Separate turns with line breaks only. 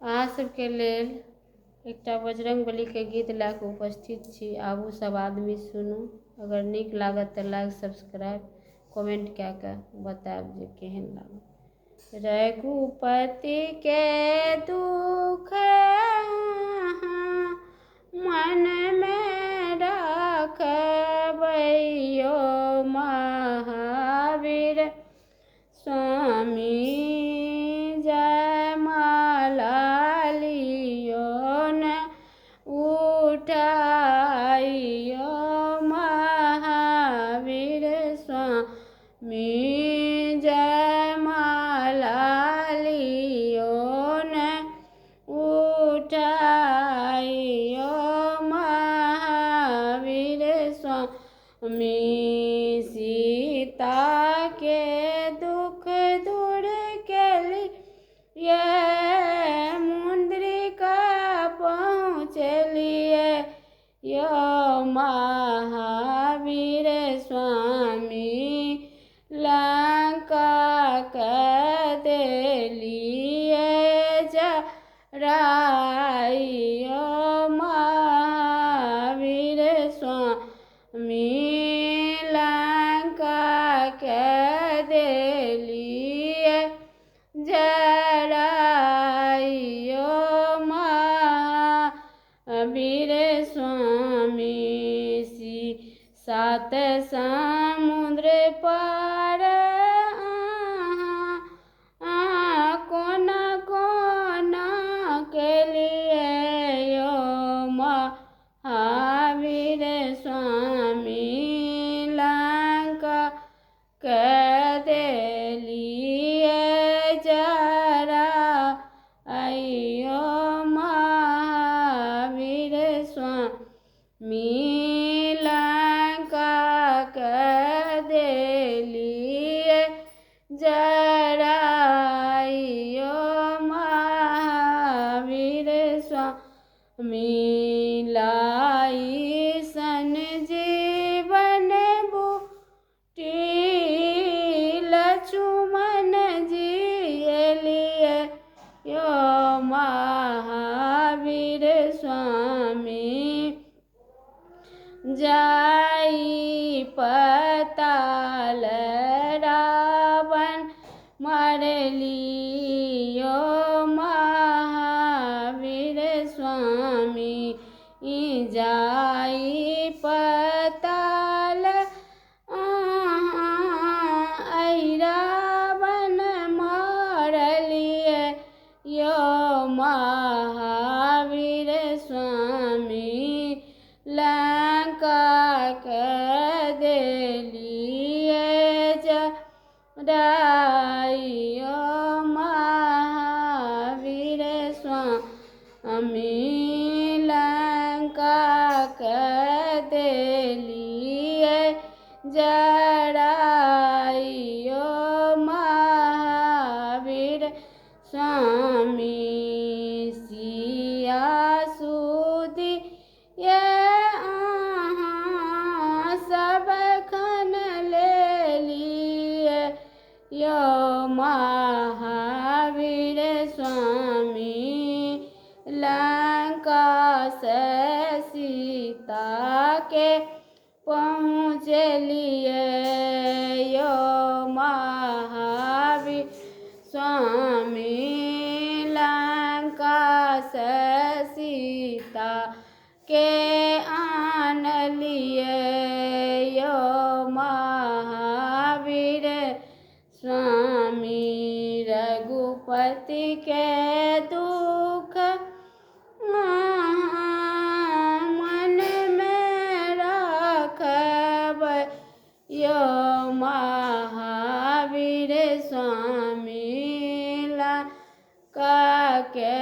अहाँ सबके लेल एकटा बजरंगबली के गीत लए कऽ उपस्थित छी। आबू सब आदमी सुनू। अगर नीक लागत तऽ लाइक सब्सक्राइब कमेंट कए कऽ बतायब जे केहन लागल। रघुपति के दुख मन में रखबैयो महावीर स्वामी उठाइयो महावीर स्वामी जयमाला लियो न उठाइयो महावीर स्वामी सीता के दुख दूर के लिए मुद्रिका पहुँचलिए यो महावीर स्वामी लंका के देलिए जराइयो महावीर स्वामी लंका के देलिए जराइयो महावीर स्वामी सात समुद्र पार कोना कोना के लिए यो महावीर स्वामी लंका के देलिए जराइयो महावीर स्वामी लंका के देलिए जराइयो महावीर स्वामी लाई सन जीवन बूटी लक्ष्मण जी लिए यो महावीर स्वामी जाई पताल रावण मार लियो महावीर स्वामी जाई पताल रावण मार लिए यो महावीर स्वामी लंका के देलिए जराइयो महावीर स्वामी लंका के देलिए जराइयो महावीर स्वामी सिया सुदी ये सब खन ले लिए यो महावीर स्वामी लंका से सीता के पहुँचलिए यो महावीर स्वामी लंका से सीता के आन लिए यो महावीर स्वामी रघुपति के दुख मन में रखब यो महावीर स्वामी लंका के